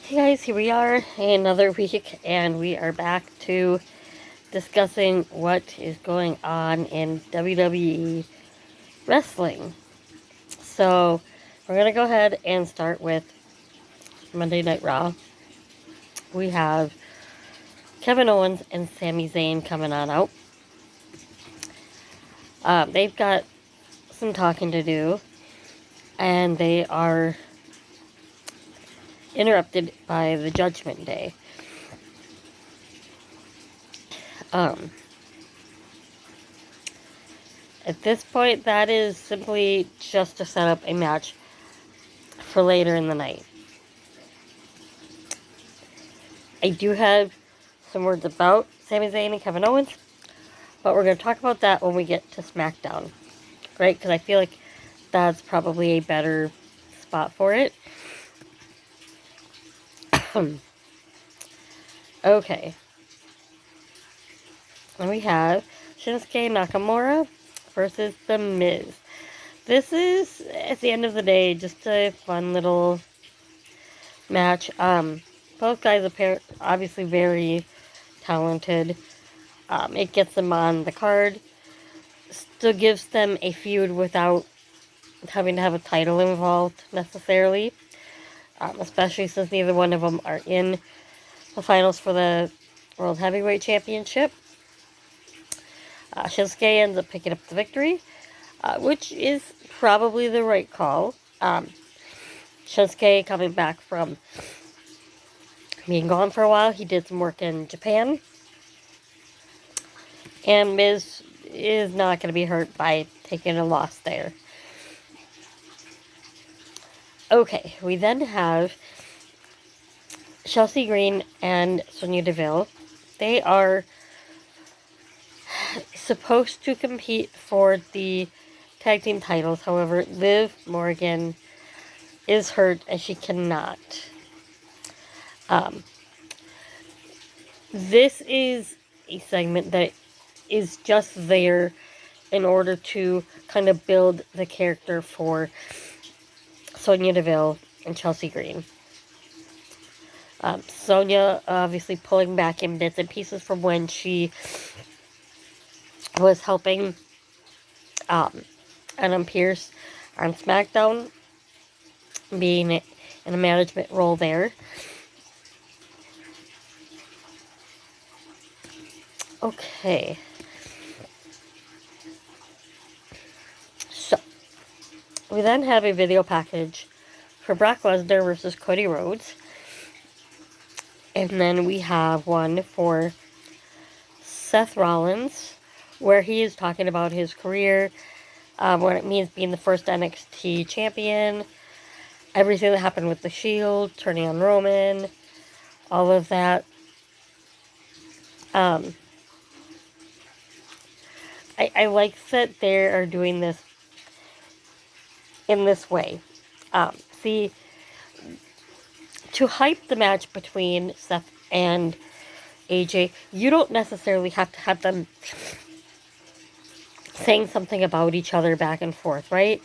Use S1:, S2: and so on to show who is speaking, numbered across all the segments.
S1: Hey guys, here we are, another week, and we are back to discussing what is going on in WWE wrestling. So, we're going to go ahead and start with Monday Night Raw. We have Kevin Owens and Sami Zayn coming on out. They've got some talking to do, and they are interrupted by the Judgment Day. At this point, that is simply just to set up a match for later in the night. I do have some words about Sami Zayn and Kevin Owens, but we're going to talk about that when we get to SmackDown, right? Because I feel like that's probably a better spot for it. Okay. And we have Shinsuke Nakamura versus The Miz. This is, at the end of the day, just a fun little match. Both guys are obviously very talented. It gets them on the card. Still gives them a feud without having to have a title involved necessarily. Especially since neither one of them are in the finals for the World Heavyweight Championship. Shinsuke ends up picking up the victory, which is probably the right call. Shinsuke coming back from being gone for a while. He did some work in Japan. And Miz is not going to be hurt by taking a loss there. Okay, we then have Chelsea Green and Sonya Deville. They are supposed to compete for the tag team titles. However, Liv Morgan is hurt and she cannot. This is a segment that is just there in order to kind of build the character for Sonya Deville and Chelsea Green. Sonya obviously pulling back in bits and pieces from when she was helping Adam Pearce on SmackDown, being in a management role there. Okay. So, we then have a video package for Brock Lesnar versus Cody Rhodes. And then we have one for Seth Rollins, where he is talking about his career, what it means being the first NXT champion, everything that happened with the Shield, turning on Roman, all of that. I like that they are doing this in this way. See, to hype the match between Seth and AJ, you don't necessarily have to have them saying something about each other back and forth, right?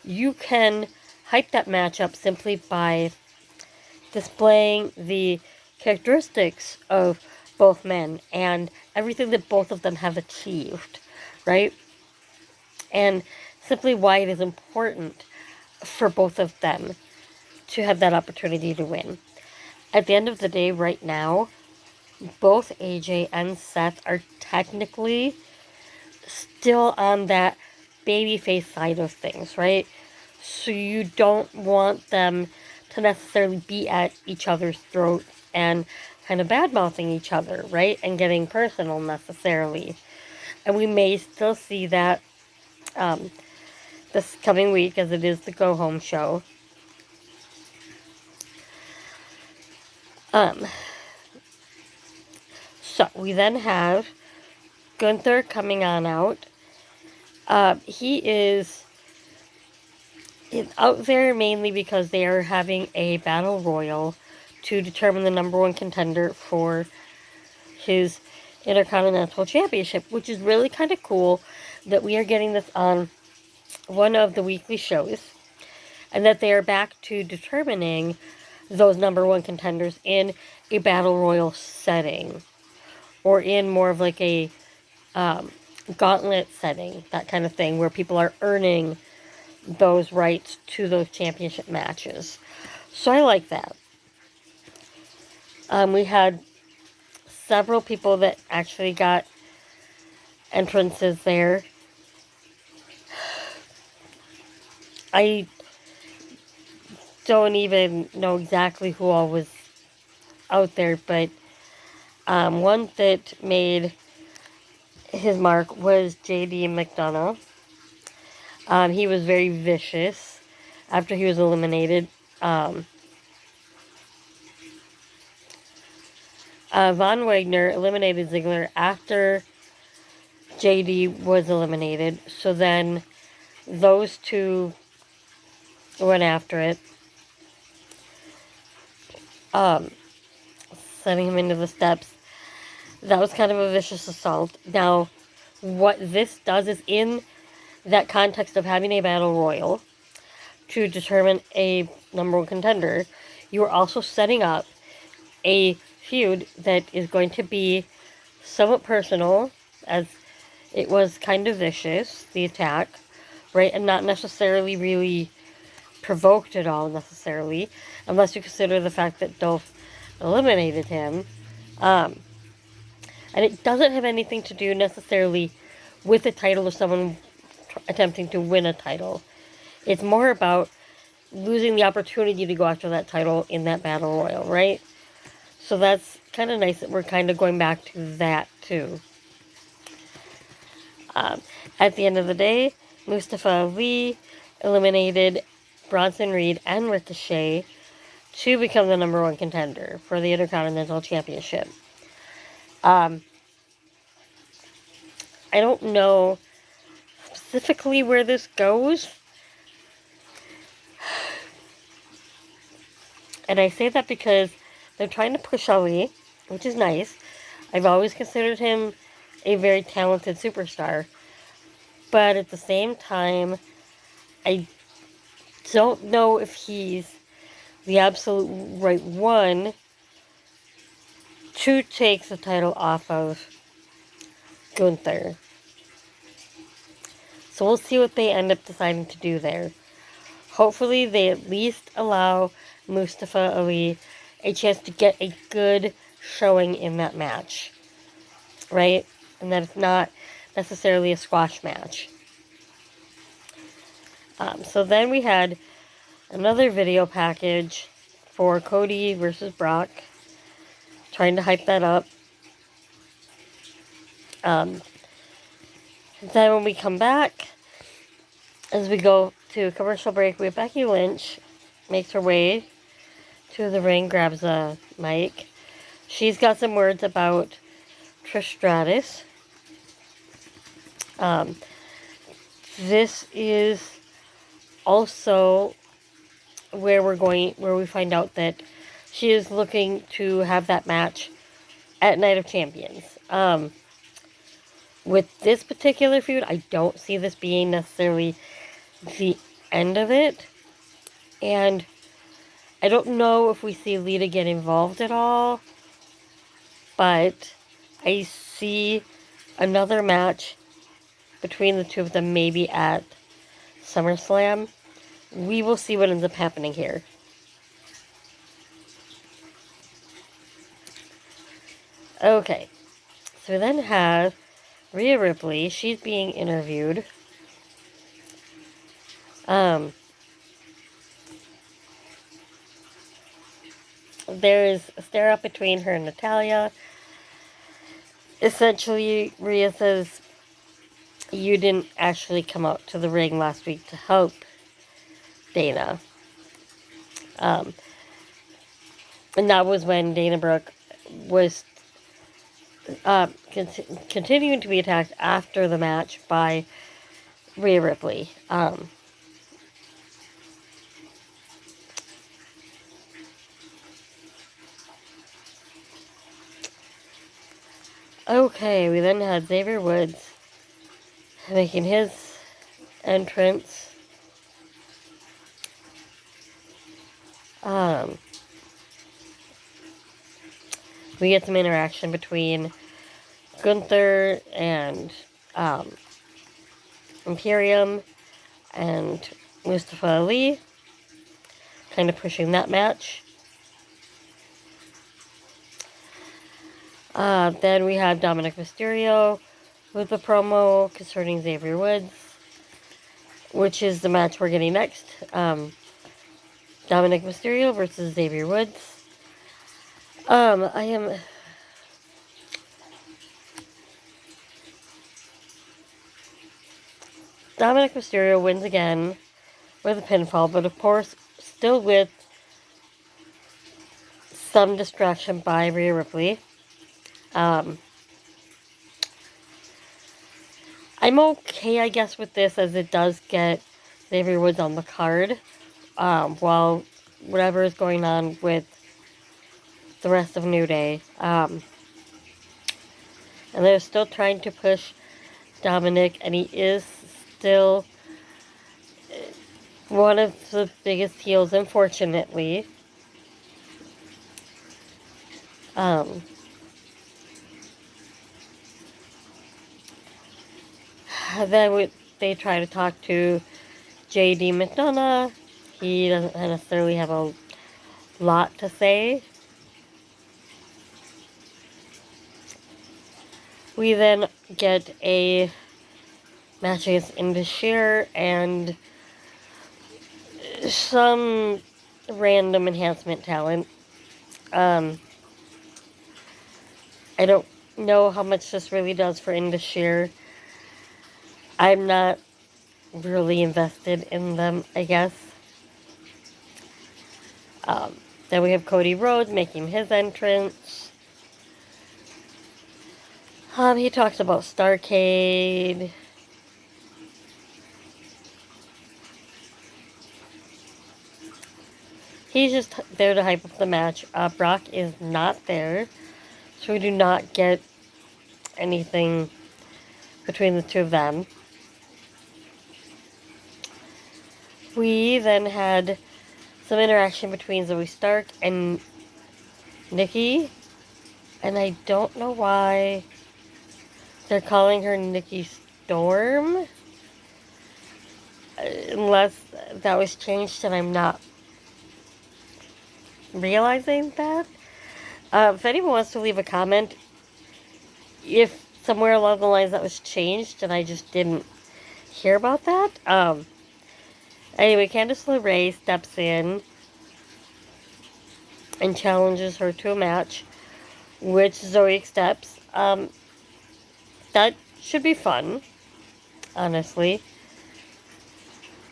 S1: You can hype that match up simply by displaying the characteristics of both men and everything that both of them have achieved, right? And simply why it is important for both of them to have that opportunity to win. At the end of the day, right now, both AJ and Seth are technically still on that babyface side of things, right? So you don't want them to necessarily be at each other's throats and kind of bad-mouthing each other, right? And getting personal necessarily. And we may still see that this coming week, as it is the go-home show. So we then have Gunther coming on out. He is out there mainly because they are having a battle royal to determine the number one contender for his Intercontinental Championship, which is really kind of cool that we are getting this on one of the weekly shows, and that they are back to determining those number one contenders in a battle royal setting, or in more of like a gauntlet setting, that kind of thing, where people are earning those rights to those championship matches. So I like that. We had several people that actually got entrances there. I don't even know exactly who all was out there, but one that made his mark was JD McDonough. He was very vicious after he was eliminated. Von Wagner eliminated Ziggler after JD was eliminated. So then those two went after it, sending him into the steps. That was kind of a vicious assault. Now, what this does is, in that context of having a battle royal to determine a number one contender, you are also setting up a feud that is going to be somewhat personal, as it was kind of vicious, the attack, right? And not necessarily really provoked at all, necessarily, unless you consider the fact that Dolph eliminated him. And it doesn't have anything to do necessarily with the title of someone attempting to win a title. It's more about losing the opportunity to go after that title in that battle royal, right? So that's kind of nice that we're kind of going back to that too. At the end of the day, Mustafa Ali eliminated Bronson Reed and Ricochet to become the number one contender for the Intercontinental Championship. I don't know specifically where this goes. And I say that because they're trying to push Ali, which is nice. I've always considered him a very talented superstar. But at the same time, I don't know if he's the absolute right one to take the title off of Gunther. So we'll see what they end up deciding to do there. Hopefully they at least allow Mustafa Ali a chance to get a good showing in that match, right? And that it's not necessarily a squash match. So then we had another video package for Cody versus Brock, trying to hype that up. Then when we come back, as we go to a commercial break, we have Becky Lynch makes her way to the ring, grabs a mic. She's got some words about Trish Stratus. This is also where we find out that she is looking to have that match at Night of Champions. With this particular feud, I don't see this being necessarily the end of it. And I don't know if we see Lita get involved at all. But I see another match between the two of them, maybe at SummerSlam. We will see what ends up happening here. Okay, so we then have Rhea Ripley. She's being interviewed. There's a stare up between her and Natalya. Essentially, Rhea says, you didn't actually come out to the ring last week to help Dana. And that was when Dana Brooke was continuing to be attacked after the match by Rhea Ripley. Okay, we then had Xavier Woods making his entrance. We get some interaction between Gunther and Imperium and Mustafa Ali, kind of pushing that match. Then we have Dominic Mysterio with a promo concerning Xavier Woods, which is the match we're getting next. Dominic Mysterio versus Xavier Woods. Dominic Mysterio wins again with a pinfall, but of course, still with some distraction by Rhea Ripley. I'm okay, I guess, with this, as it does get Xavier Woods on the card, while whatever is going on with the rest of New Day. And they're still trying to push Dominic, and he is still one of the biggest heels, unfortunately. Then they try to talk to J.D. McDonough. He doesn't necessarily have a lot to say. We then get a match against Indus and some random enhancement talent. I don't know how much this really does for Indus. I'm not really invested in them, I guess. Then we have Cody Rhodes making his entrance. He talks about Starrcade. He's just there to hype up the match. Brock is not there, so we do not get anything between the two of them. We then had some interaction between Zoe Stark and Nikki, and I don't know why they're calling her Nikki Storm, unless that was changed and I'm not realizing that. If anyone wants to leave a comment, if somewhere along the lines that was changed and I just didn't hear about that. Anyway, Candice LeRae steps in and challenges her to a match, which Zoe accepts. That should be fun, honestly.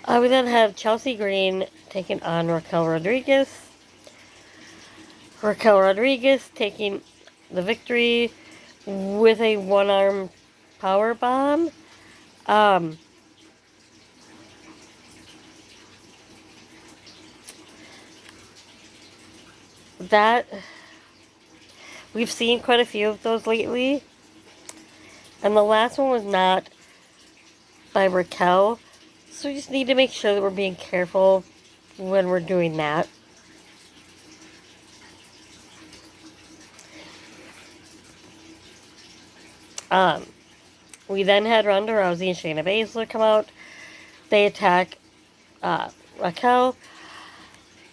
S1: We then have Chelsea Green taking on Raquel Rodriguez. Raquel Rodriguez taking the victory with a one-arm power bomb. That we've seen quite a few of those lately, and the last one was not by Raquel, so we just need to make sure that we're being careful when we're doing that. We then had Ronda Rousey and Shayna Baszler come out. They attack Raquel.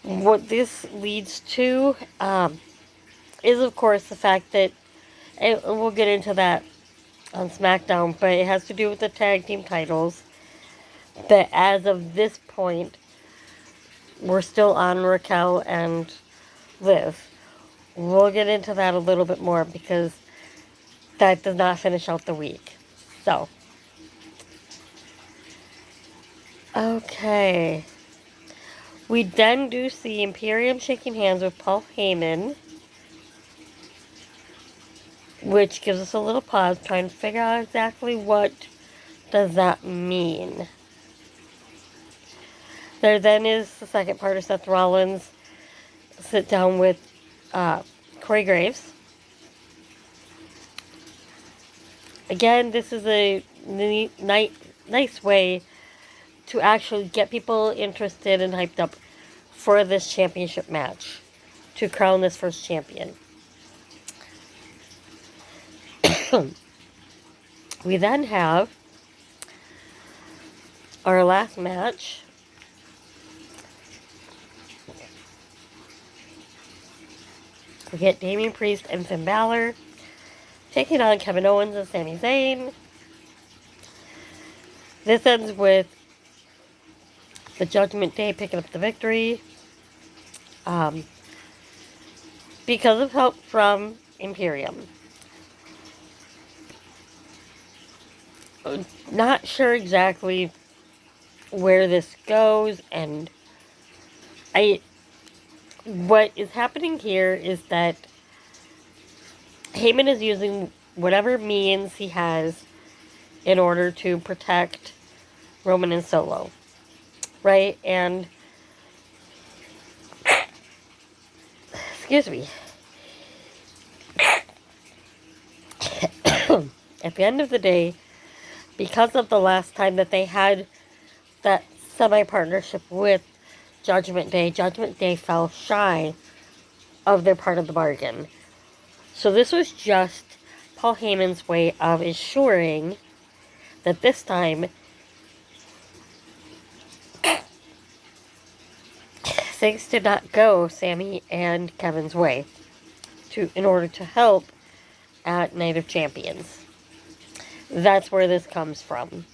S1: What this leads to is, of course, the fact that, and we'll get into that on SmackDown, but it has to do with the tag team titles, that as of this point, we're still on Raquel and Liv. We'll get into that a little bit more because that does not finish out the week. So, okay. We then do see Imperium shaking hands with Paul Heyman, which gives us a little pause, trying to figure out exactly what does that mean. There then is the second part of Seth Rollins sit down with Corey Graves. Again, this is a nice way to actually get people interested and hyped up for this championship match, to crown this first champion. We then have our last match. We get Damian Priest and Finn Balor taking on Kevin Owens and Sami Zayn. This ends with the Judgment Day picking up the victory. Because of help from Imperium. Not sure exactly where this goes, and what is happening here is that Heyman is using whatever means he has in order to protect Roman and Solo, right? And excuse me. At the end of the day, because of the last time that they had that semi-partnership with Judgment Day fell shy of their part of the bargain. So this was just Paul Heyman's way of ensuring that this time things did not go Sami and Kevin's way in order to help at Night of Champions. That's where this comes from.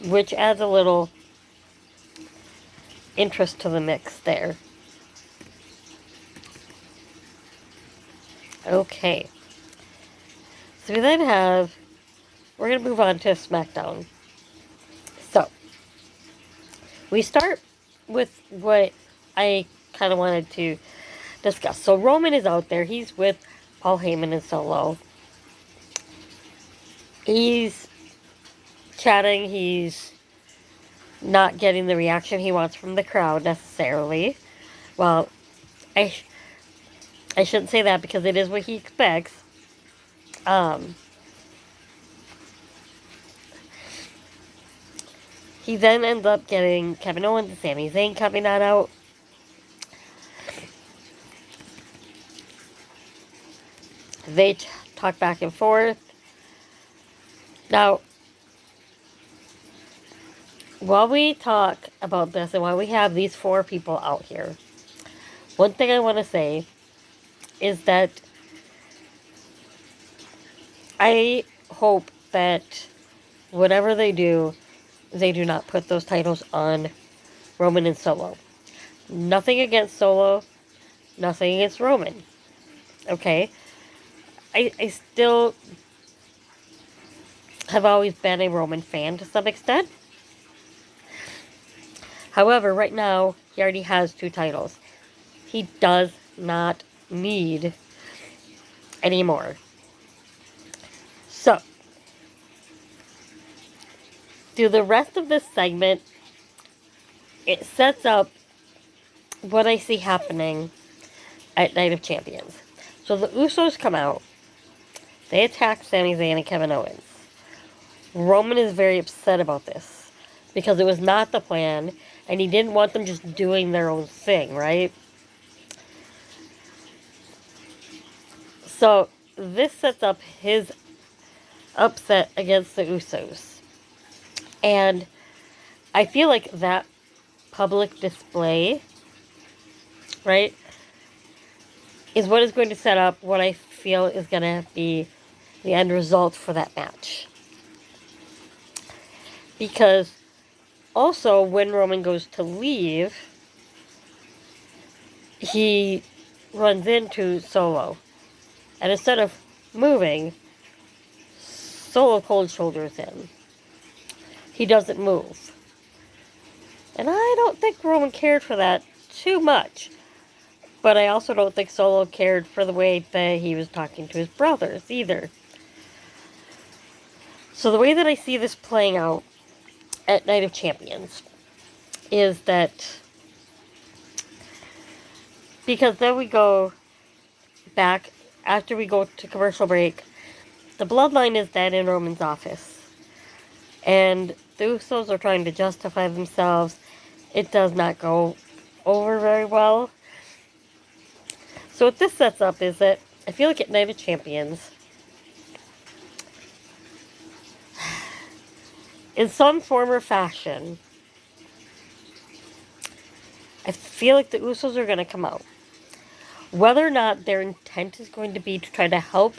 S1: Which adds a little interest to the mix there. Okay. So we then we're going to move on to SmackDown. So, we start with what I kind of wanted to discuss. So Roman is out there. He's with Paul Heyman and Solo. He's chatting. He's not getting the reaction he wants from the crowd necessarily. Well, I shouldn't say that because it is what he expects. He then ends up getting Kevin Owens and Sami Zayn coming on out. They talk back and forth. Now, while we talk about this and while we have these four people out here, one thing I want to say is that I hope that whatever they do not put those titles on Roman and Solo. Nothing against Solo, nothing against Roman. Okay? I still have always been a Roman fan to some extent. However, right now, he already has 2 titles. He does not need any more. So, through the rest of this segment, it sets up what I see happening at Night of Champions. So the Usos come out. They attack Sami Zayn and Kevin Owens. Roman is very upset about this because it was not the plan and he didn't want them just doing their own thing, right? So this sets up his upset against the Usos. And I feel like that public display, right, is what is going to set up what I feel is going to be the end result for that match. Because also when Roman goes to leave, he runs into Solo. And instead of moving, Solo cold shoulders him. He doesn't move. And I don't think Roman cared for that too much. But I also don't think Solo cared for the way that he was talking to his brothers either. So the way that I see this playing out at Night of Champions is that, because then we go back after we go to commercial break, the bloodline is then in Roman's office. And the Usos are trying to justify themselves. It does not go over very well. So what this sets up is that I feel like at Night of Champions, in some form or fashion, I feel like the Usos are going to come out. Whether or not their intent is going to be to try to help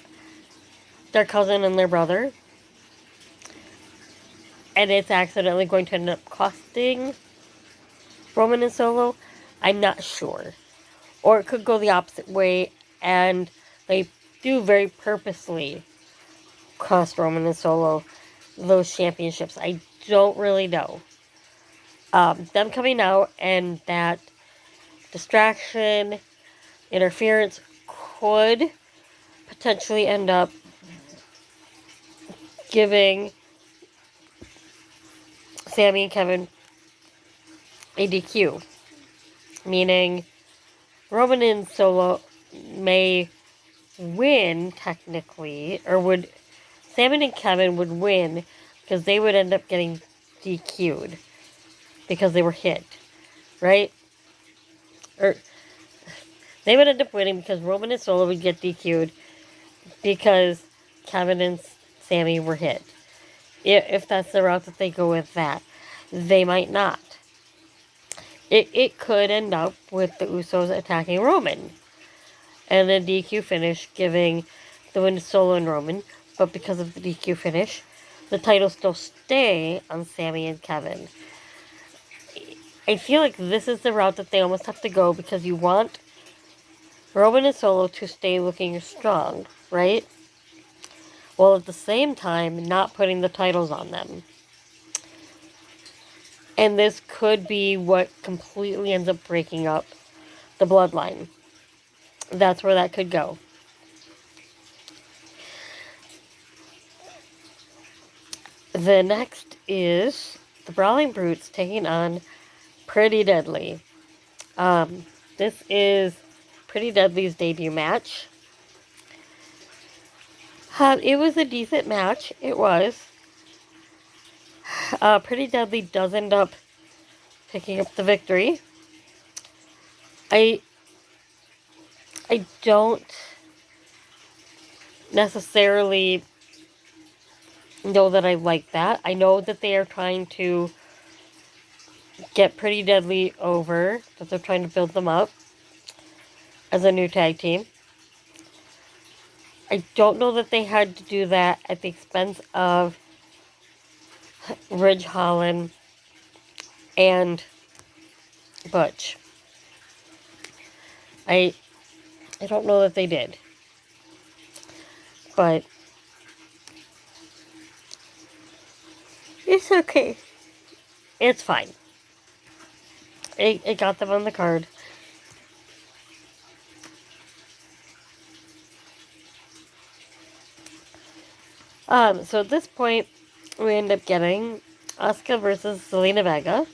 S1: their cousin and their brother, and it's accidentally going to end up costing Roman and Solo, I'm not sure. Or it could go the opposite way, and they do very purposely cost Roman and Solo those championships. I don't really know. Them coming out and that distraction, interference could potentially end up giving Sami and Kevin a DQ. Meaning Roman and Solo may win technically, or would Sami and Kevin would win because they would end up getting DQ'd because they were hit, right? Or they would end up winning because Roman and Solo would get DQ'd because Kevin and Sami were hit. If that's the route that they go with that. They might not. It could end up with the Usos attacking Roman. And a DQ finish giving the win to Solo and Roman. But because of the DQ finish, the titles still stay on Sami and Kevin. I feel like this is the route that they almost have to go because you want Roman and Solo to stay looking strong, right? While at the same time not putting the titles on them. And this could be what completely ends up breaking up the bloodline. That's where that could go. The next is the Brawling Brutes taking on Pretty Deadly. This is Pretty Deadly's debut match. It was a decent match. It was. Pretty Deadly does end up picking up the victory. I don't necessarily know that I like that. I know that they are trying to get Pretty Deadly over, that they're trying to build them up as a new tag team. I don't know that they had to do that at the expense of Ridge Holland and Butch. I don't know that they did. But it's okay. It's fine. It got them on the card. So at this point, we end up getting Asuka versus Zelina Vega.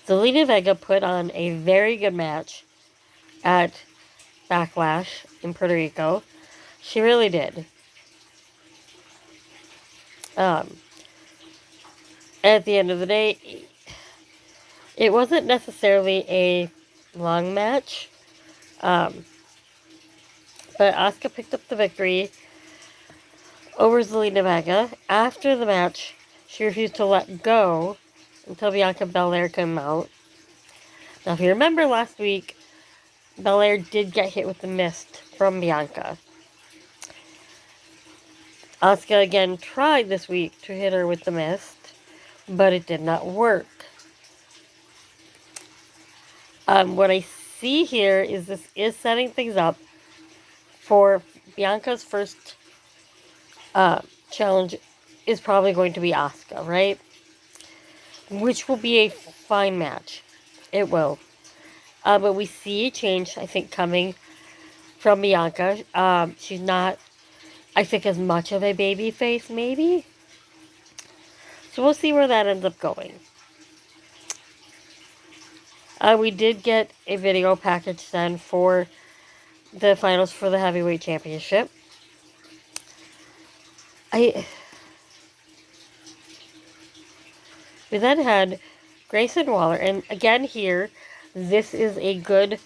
S1: Zelina Vega put on a very good match at Backlash in Puerto Rico. She really did. At the end of the day, it wasn't necessarily a long match. But Asuka picked up the victory over Zelina Vega. After the match, she refused to let go until Bianca Belair came out. Now, if you remember last week, Belair did get hit with the mist from Bianca. Asuka again tried this week to hit her with the mist, but it did not work. What I see here is this is setting things up for Bianca's first challenge is probably going to be Asuka, right? Which will be a fine match. It will. But we see a change, I think, coming from Bianca. She's not, I think, as much of a baby face, maybe. So we'll see where that ends up going. We did get a video package then for the finals for the Heavyweight Championship. We then had Grayson Waller, and again here, this is a good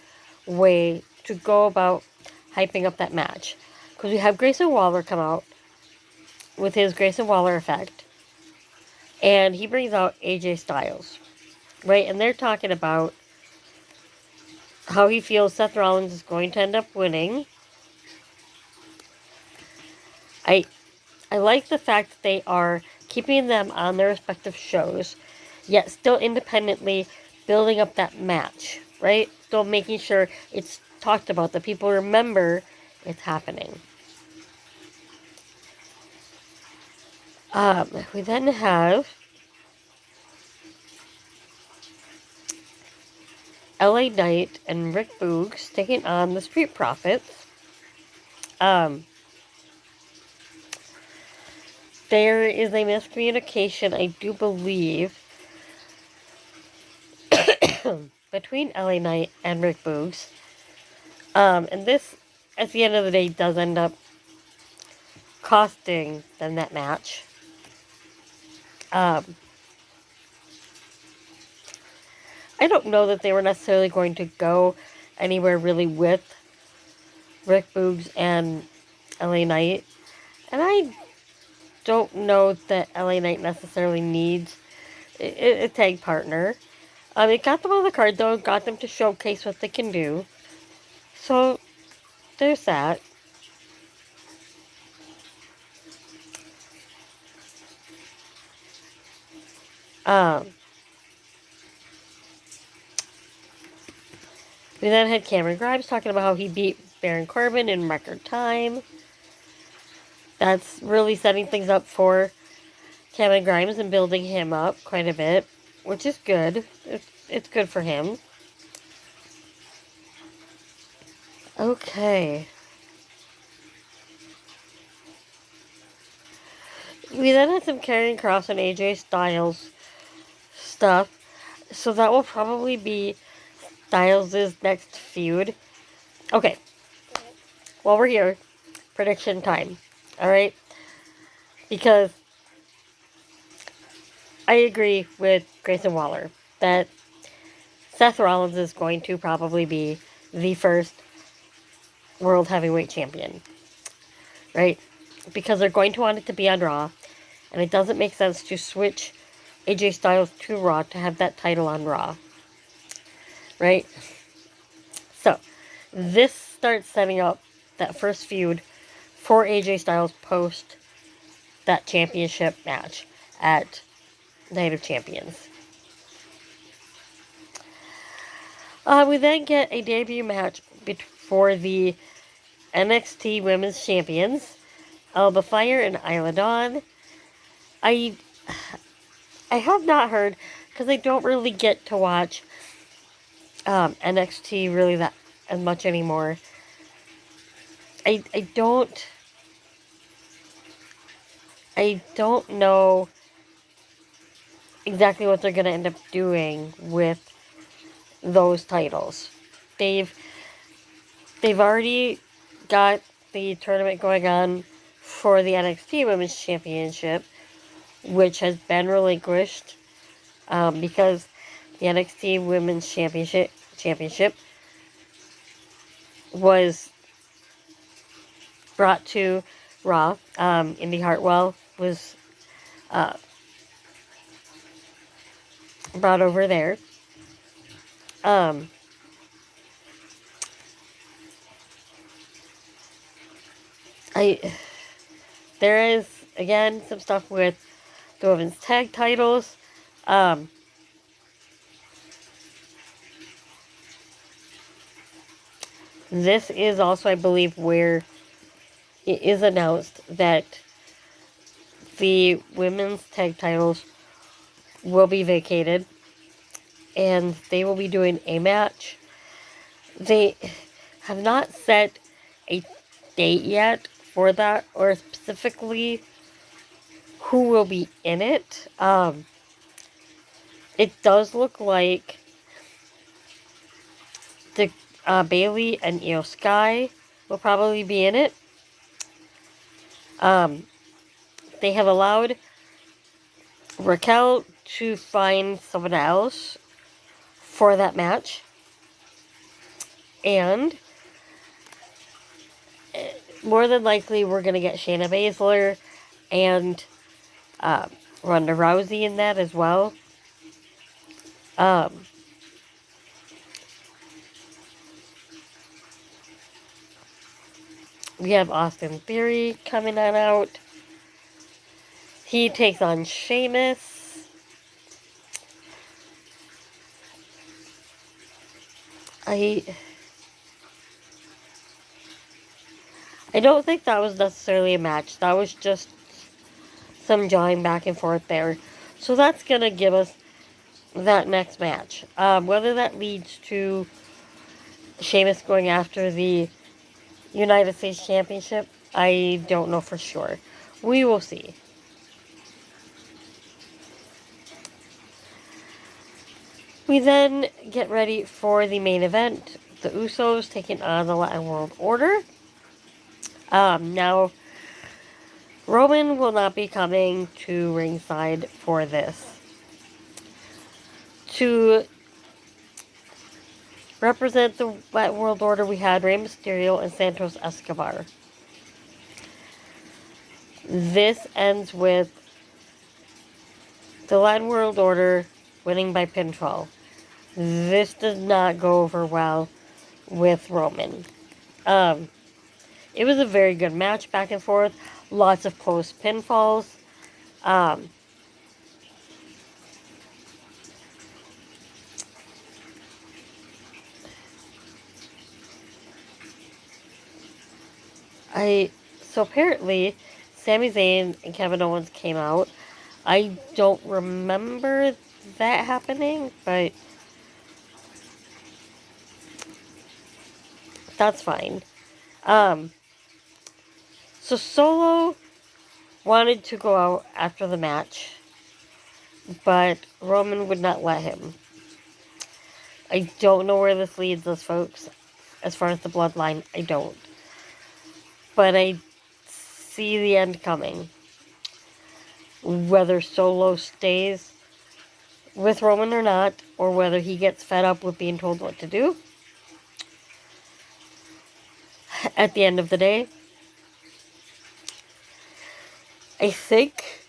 S1: way to go about hyping up that match. Because we have Grayson Waller come out with his Grayson Waller effect. And he brings out AJ Styles, right? And they're talking about how he feels Seth Rollins is going to end up winning. I like the fact that they are keeping them on their respective shows, yet still independently building up that match, right? Still making sure it's talked about, that people remember it's happening. We then have LA Knight and Rick Boogs taking on the Street Profits. There is a miscommunication, I do believe, between LA Knight and Rick Boogs. And this, at the end of the day, does end up costing them that match. I don't know that they were necessarily going to go anywhere really with Rick Boogs and LA Knight. And I don't know that LA Knight necessarily needs a tag partner. It got them on the card, though. Got them to showcase what they can do. So, there's that. We then had Cameron Grimes talking about how he beat Baron Corbin in record time. That's really setting things up for Cameron Grimes and building him up quite a bit, which is good. It's good for him. Okay. We then had some Karrion Kross and AJ Styles stuff. So that will probably be Styles' next feud. Okay. While we're here, prediction time. Alright? Because I agree with Grayson Waller that Seth Rollins is going to probably be the first World Heavyweight Champion. Right? Because they're going to want it to be on Raw. And it doesn't make sense to switch AJ Styles to Raw to have that title on Raw. Right? So, this starts setting up that first feud for AJ Styles post that championship match at Night of Champions. We then get a debut match for the NXT Women's Champions, Alba Fire and Isla Dawn. I have not heard, because I don't really get to watch NXT really that as much anymore. I don't know exactly what they're going to end up doing with those titles. They've already got the tournament going on for the NXT Women's Championship, which has been relinquished because the NXT Women's Championship was brought to Raw. Indy Hartwell was brought over there. There is, again, some stuff with the women's tag titles. This is also, I believe, where it is announced that the women's tag titles will be vacated and they will be doing a match. They have not set a date yet for that, or specifically who will be in it. It does look like the Bayley and Io Sky will probably be in it. They have allowed Raquel to find someone else for that match. And more than likely, we're going to get Shayna Baszler and Ronda Rousey in that as well. Um, we have Austin Theory coming on out. He takes on Sheamus. I don't think that was necessarily a match. That was just some jawing back and forth there. So that's going to give us that next match. Whether that leads to Sheamus going after the United States Championship, I don't know for sure. We will see. We then get ready for the main event. The Usos taking on the Latin World Order. Now, Roman will not be coming to ringside for this. To represent the Latin World Order, we had Rey Mysterio and Santos Escobar. This ends with the Latin World Order winning by pinfall. This does not go over well with Roman. It was a very good match, back and forth. Lots of close pinfalls. So apparently, Sami Zayn and Kevin Owens came out. I don't remember that happening, but that's fine. So Solo wanted to go out after the match, but Roman would not let him. I don't know where this leads us, folks. As far as the bloodline, I don't. But I see the end coming. Whether Solo stays with Roman or not, or whether he gets fed up with being told what to do. At the end of the day, I think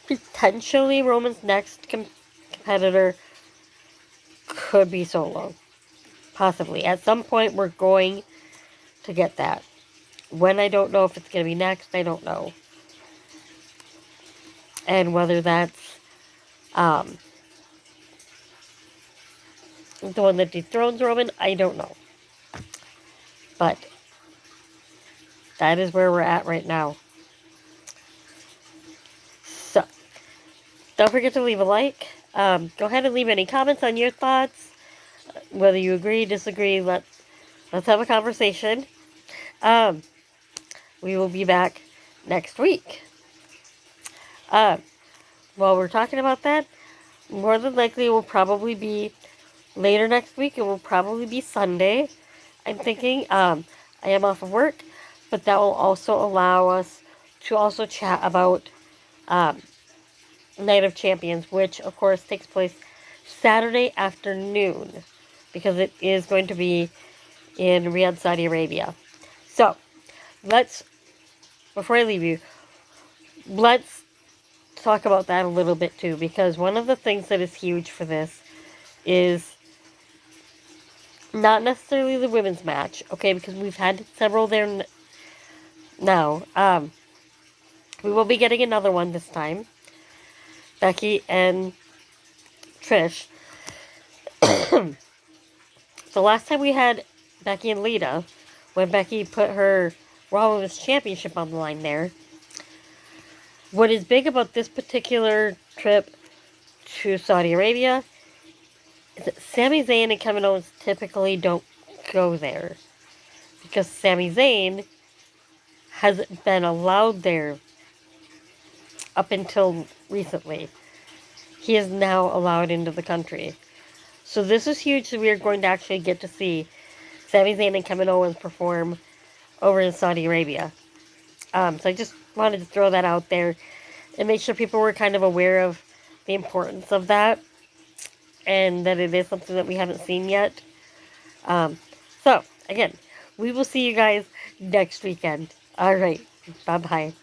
S1: potentially Roman's next competitor could be Solo. Possibly. At some point, we're going to get that. When, I don't know. If it's going to be next, I don't know. And whether that's the one that dethrones Roman, I don't know. But that is where we're at right now. So, don't forget to leave a like. Go ahead and leave any comments on your thoughts. Whether you agree, disagree, let's have a conversation. We will be back next week. While we're talking about that, more than likely it will probably be later next week. It will probably be Sunday, I'm thinking. I am off of work, but that will also allow us to also chat about Night of Champions, which of course takes place Saturday afternoon, because it is going to be in Riyadh, Saudi Arabia. So, before I leave you, let's talk about that a little bit too, because one of the things that is huge for this is not necessarily the women's match, okay, because we've had several there now. We will be getting another one this time. Becky and Trish. So last time we had Becky and Lita, when Becky put her Raw Women's Championship on the line there. What is big about this particular trip to Saudi Arabia is that Sami Zayn and Kevin Owens typically don't go there, because Sami Zayn hasn't been allowed there up until recently. He is now allowed into the country. So this is huge that we are going to actually get to see Sami Zayn and Kevin Owens perform over in Saudi Arabia. So I just wanted to throw that out there and make sure people were kind of aware of the importance of that, and that it is something that we haven't seen yet. So, again, we will see you guys next weekend. Alright, bye-bye.